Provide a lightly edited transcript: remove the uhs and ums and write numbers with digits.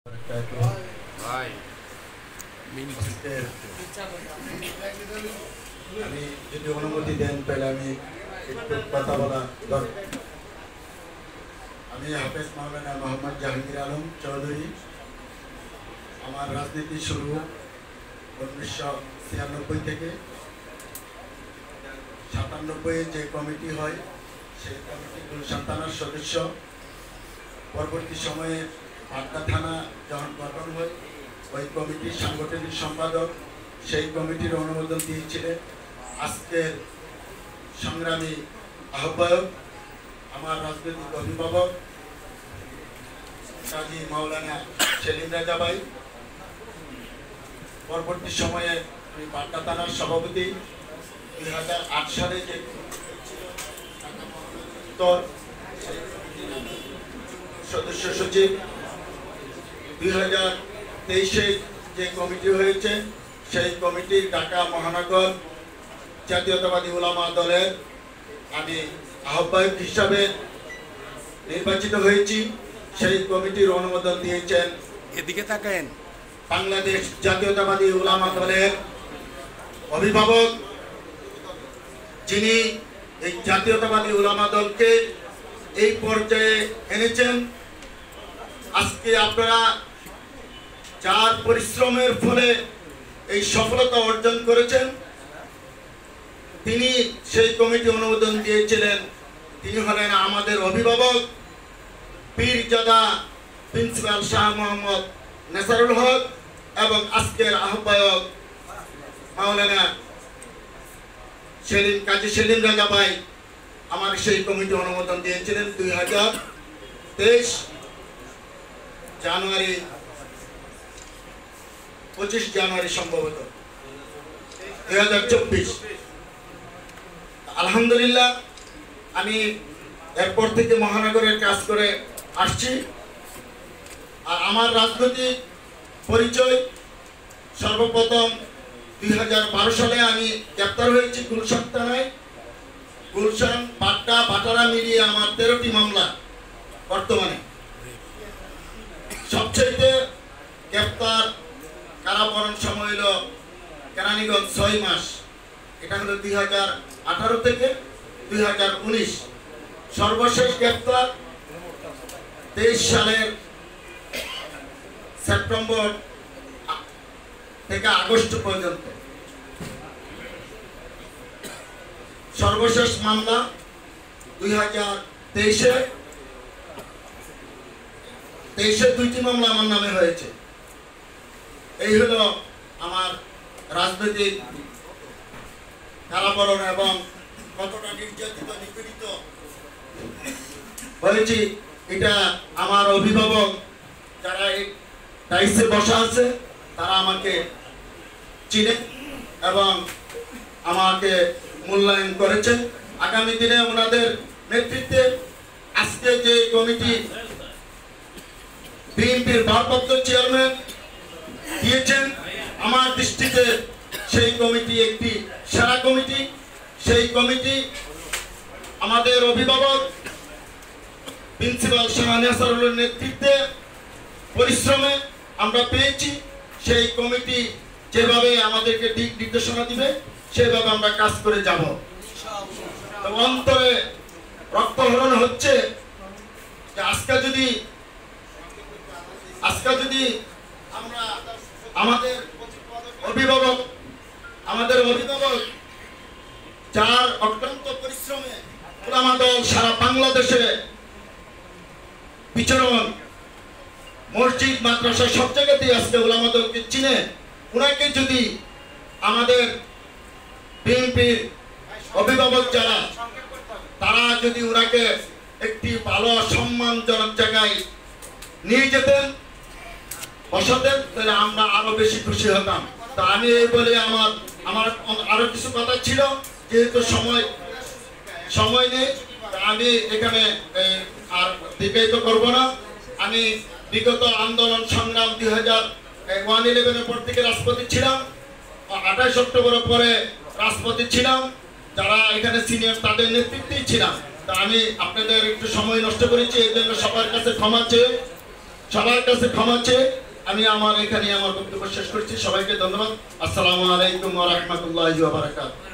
আমি যদি অনুমতি দেন তাহলে আমি একটু কথা বলা দরকার। আমি হাফেজ মাওলানা মোহাম্মদ জাহাঙ্গীর আলম চৌধুরী। আমার রাজনীতি শুরু 1996 থেকে। 97 যে কমিটি হয় সেই কমিটি গুলশান থানার সদস্য। পরবর্তী সময়ে আটকা থানা যখন গঠন হয় ওই কমিটির সাংগঠনিক সম্পাদক সেই কমিটির অনুমোদন দিয়েছিলেন আজকের সংগ্রামী আহ্বায়ক আমার রাজনৈতিক অভিভাবক কাজী মাওলানা সেলিম রাজা ভাই। পরবর্তী সময়ে আমি পাটনা থানার সভাপতি। 2008 সালে যে সদস্য সচিব, 2023-এ যে কমিটি হয়েছে সেই কমিটির ঢাকা মহানগর জাতীয়তাবাদী উলামা দলের আমি আহ্বায়ক হিসাবে নির্বাচিত হয়েছি। সেই কমিটির অনুমোদন দিয়েছেন এদিকে তাকায়েন বাংলাদেশ জাতীয়তাবাদী উলামা দলের অভিভাবক, যিনি এই জাতীয়তাবাদী উলামা দলকে এই পর্যায়ে এনেছেন। আজকে আপনারা যার পরিশ্রমের ফলে এই সফলতা অর্জন করেছেন, তিনি সেই কমিটি অনুমোদন দিয়েছিলেন। তিনি হলেন আমাদের অভিভাবক পীরজাদা প্রিন্সিপাল শাহ মোহাম্মদ নেসারুল হক এবং আজকের আহ্বায়ক মাওলানা কাজী সেলিম রাজা ভাই আমার সেই কমিটি অনুমোদন দিয়েছিলেন 2023 জানুয়ারি, 25 জানুয়ারি সম্ভবত 2024। আলহামদুলিল্লাহ আমি এরপর থেকে মহানগরের কাজ করে আসছি। আর আমার রাজনৈতিক পরিচয় সর্বপ্রথম 2012 সালে আমি গ্রেপ্তার হয়েছি গুলশান থানায়। গুলশান বাড্ডা ভাটারা মিলিয়ে আমার 13টি মামলা। বর্তমানে সবচেয়ে গ্রেপ্তার কারাবরণ সময় হলো কেরানীগঞ্জ 6 মাস। এটা হলো 2018 থেকে 2019। সর্বশেষ গ্রেপ্তার 23 সালের সেপ্টেম্বর থেকে আগস্ট পর্যন্ত। সর্বশেষ মামলা 2023-এ 2টি মামলা আমার নামে হয়েছে। এই হলো আমার রাজনৈতিক কারাবরণ এবং কতটা নির্যাতিত নিপীড়িত হয়েছি এটা আমার অভিভাবক যারা এই দায়িত্বে বসা আছে তারা আমাকে চিনে এবং আমাকে মূল্যায়ন করেছে। আগামী দিনে ওনাদের নেতৃত্বে আজকে যে কমিটি বিএনপির ভারপ্রাপ্ত চেয়ারম্যান দিয়েছেন, আমার দৃষ্টিতে সেই কমিটি একটি সেরা কমিটি। সেই কমিটি আমাদের অভিভাবক প্রিন্সিপাল শাহ নেসারুলের নেতৃত্বে পরিশ্রমে আমরা পেয়েছি। সেই কমিটি যেভাবে আমাদেরকে দিক নির্দেশনা দিবে সেভাবে আমরা কাজ করে যাব। অন্তরে রক্তহরণ হচ্ছে যে আজকে যদি আমরা আমাদের অভিভাবক যার অত্যন্ত পরিশ্রমে উলামা দল সারা বাংলাদেশে বিচরণ, মসজিদ মাদ্রাসা সব জায়গাতেই আজকে উলামা দলকে চিনে, ওনাকে যদি আমাদের বিএনপির অভিভাবক যারা তারা যদি ওনাকে একটি ভালো সম্মানজনক জায়গায় নিয়ে যেতেন, বসাতেন, তাহলে আমরা আরো বেশি খুশি হতাম। তা আমি এই বলে আমার আরো কিছু কথা ছিল, যেহেতু সময় নেই আমি এখানে আর দীর্ঘায়িত করব না। আমি বিগত আন্দোলন সংগ্রাম 2011-এর পর থেকে রাষ্ট্রপতি ছিলাম, 28 অক্টোবরের পরে রাষ্ট্রপতি ছিলাম। যারা এখানে সিনিয়র তাদের নেতৃত্বেই ছিলাম। তা আমি আপনাদের একটু সময় নষ্ট করেছি, এই জন্য সবার কাছে ক্ষমা চেয়ে সবার কাছে ক্ষমা চেয়ে আমি আমার বক্তব্য শেষ করছি। সবাইকে ধন্যবাদ। আসসালামু আলাইকুম ওয়া রাহমাতুল্লাহি ওয়া বারাকাতুহু।